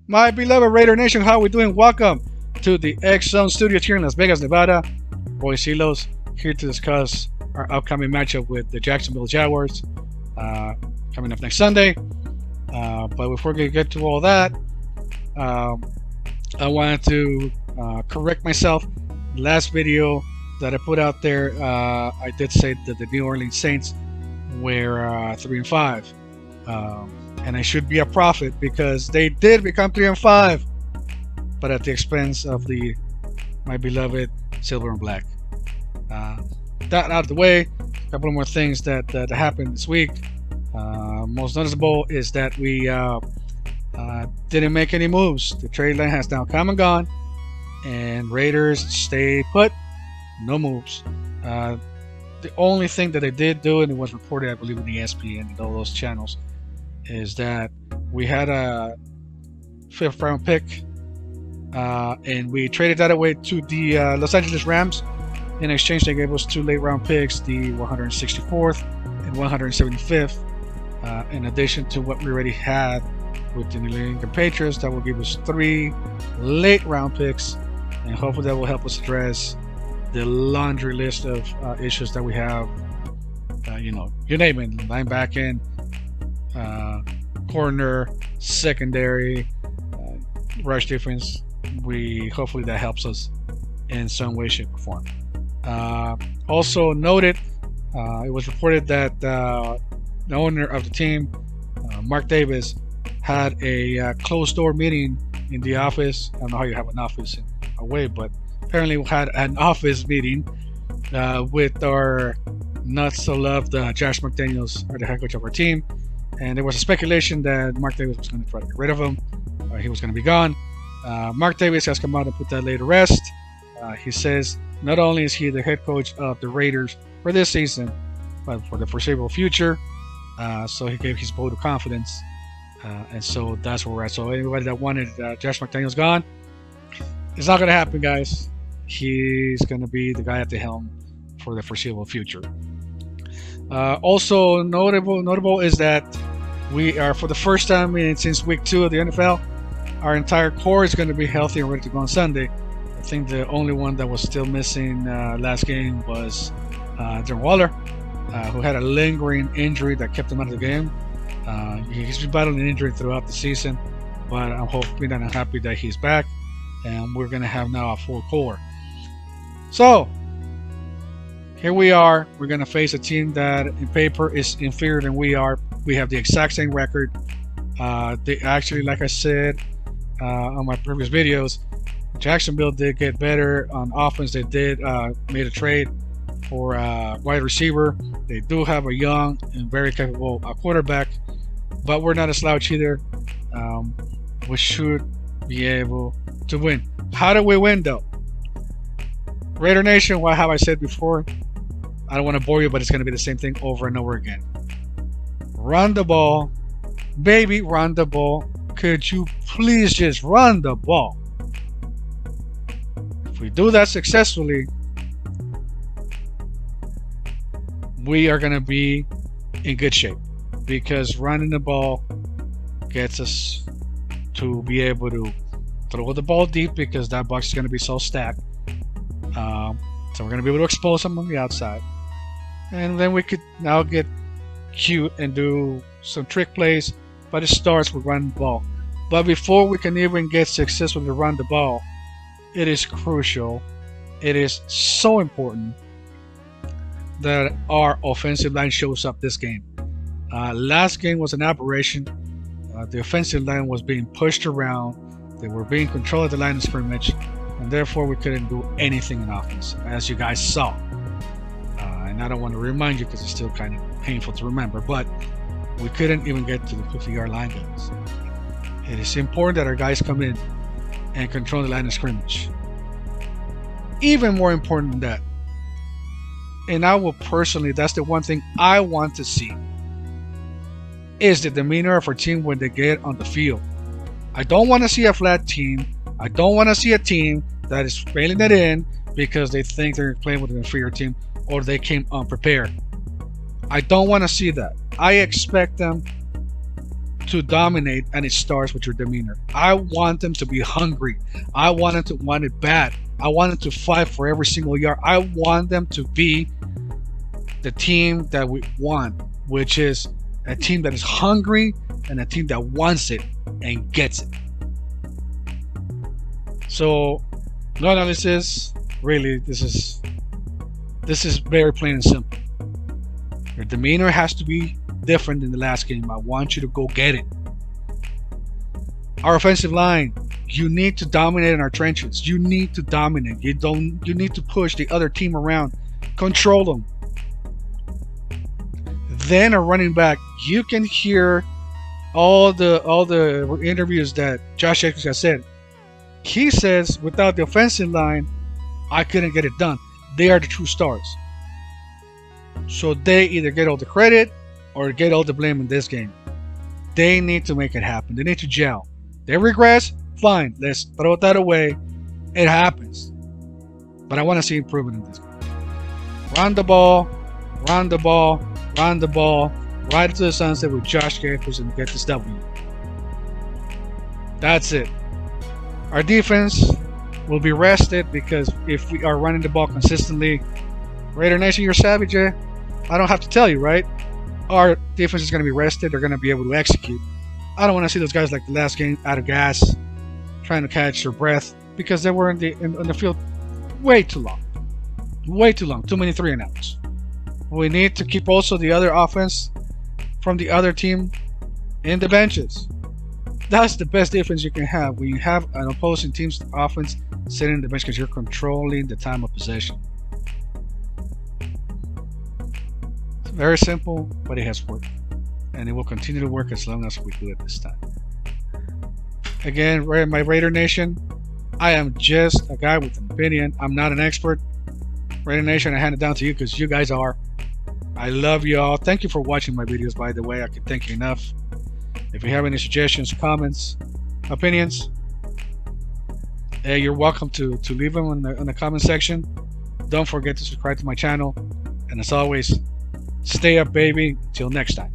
My beloved Raider Nation, how are we doing? Welcome to the X Zone Studios here in Las Vegas, Nevada. Boy Silos here to discuss our upcoming matchup with the Jacksonville Jaguars coming up next Sunday. But before we get to all that, I wanted to correct myself. Last video that I put out there, I did say that the New Orleans Saints were 3-5. And I should be a prophet because they did become 3-5, but at the expense of my beloved silver and black. That out of the way, a couple more things that happened this week. Most noticeable is that we didn't make any moves. The trade line has now come and gone, and Raiders stay put, no moves. The only thing that they did do, and it was reported, I believe, in the ESPN and all those channels, is that we had a 5th round pick and we traded that away to the Los Angeles Rams. In exchange, they gave us 2 late round picks, the 164th and 175th, in addition to what we already had with the New England Patriots. That will give us 3 late round picks, and hopefully that will help us address the laundry list of issues that we have. You name it, linebacking, corner, secondary, rush defense. Hopefully that helps us in some way, shape, or form. Also noted, it was reported that the owner of the team, Mark Davis, had a closed-door meeting in the office. I don't know how you have an office away, but apparently we had an office meeting with our not-so-loved Josh McDaniels, the head coach of our team. And there was a speculation that Mark Davis was going to try to get rid of him. He was going to be gone. Mark Davis has come out and put that laid to rest. He says not only is he the head coach of the Raiders for this season, but for the foreseeable future. So he gave his vote of confidence. And so that's where we're at. So anybody that wanted Josh McDaniels gone, it's not going to happen, guys. He's going to be the guy at the helm for the foreseeable future. Also notable is that we are, for the first time since week 2 of the NFL, our entire core is going to be healthy and ready to go on Sunday. I think the only one that was still missing last game was Darren Waller, who had a lingering injury that kept him out of the game. He's been battling an injury throughout the season, but I'm hoping and I'm happy that he's back, and we're going to have now a full core. So here we are. We're going to face a team that in paper is inferior than we are. We have the exact same record. They actually, like I said on my previous videos, Jacksonville did get better on offense. They did made a trade for a wide receiver. They do have a young and very capable quarterback, but we're not a slouch either. We should be able to win. How do we win, though? Raider Nation, what have I said before? I don't want to bore you, but it's going to be the same thing over and over again. Run the ball. Baby, run the ball. Could you please just run the ball? If we do that successfully, we are going to be in good shape, because running the ball gets us to be able to throw the ball deep, because that box is going to be so stacked. So we're going to be able to expose them on the outside. And then we could now get cute and do some trick plays, but it starts with running the ball. But before we can even get successful to run the ball, it is crucial, it is so important that our offensive line shows up this game. Last game was an aberration. The offensive line was being pushed around. They were being controlled at the line of scrimmage, and therefore we couldn't do anything in offense, as you guys saw. And I don't want to remind you because it's still kind of painful to remember, but we couldn't even get to the 50-yard line, guys. It is important that our guys come in and control the line of scrimmage. Even more important than that, and I will personally, that's the one thing I want to see, is the demeanor of our team when they get on the field. I don't want to see a flat team. I don't want to see a team that is failing it in because they think they're playing with an inferior team or they came unprepared. I don't want to see that. I expect them to dominate, and it starts with your demeanor. I want them to be hungry. I want them to want it bad. I want them to fight for every single yard. I want them to be the team that we want, which is a team that is hungry and a team that wants it and gets it. So, no analysis. Really, this is very plain and simple. Your demeanor has to be different than the last game. I want you to go get it. Our offensive line, you need to dominate in our trenches. You need to dominate. You need to push the other team around, control them. Then a running back, you can hear all the interviews that Josh Jacobs has said. He says, without the offensive line, I couldn't get it done. They are the true stars. So they either get all the credit or get all the blame in this game. They need to make it happen. They need to gel. They regress, fine. Let's throw that away. It happens. But I want to see improvement in this game. Run the ball, run the ball, run the ball, right into the sunset with Josh Jacobs and get this W. That's it. Our defense will be rested because if we are running the ball consistently, Raider Nation, you're savage, eh? I don't have to tell you, right? Our defense is going to be rested. They're going to be able to execute. I don't want to see those guys like the last game out of gas, trying to catch their breath because they were in the field way too long. Way too long. Too many 3-and-outs. We need to keep also the other offense from the other team in the benches. That's the best defense you can have when you have an opposing team's offense sitting in the bench because you're controlling the time of possession. It's very simple, but it has worked. And it will continue to work as long as we do it this time. Again, my Raider Nation, I am just a guy with an opinion. I'm not an expert. Raider Nation, I hand it down to you because you guys are. I love you all. Thank you for watching my videos, by the way. I can thank you enough. If you have any suggestions, comments, opinions, you're welcome to leave them in the comment section. Don't forget to subscribe to my channel. And as always, stay up, baby. Till next time.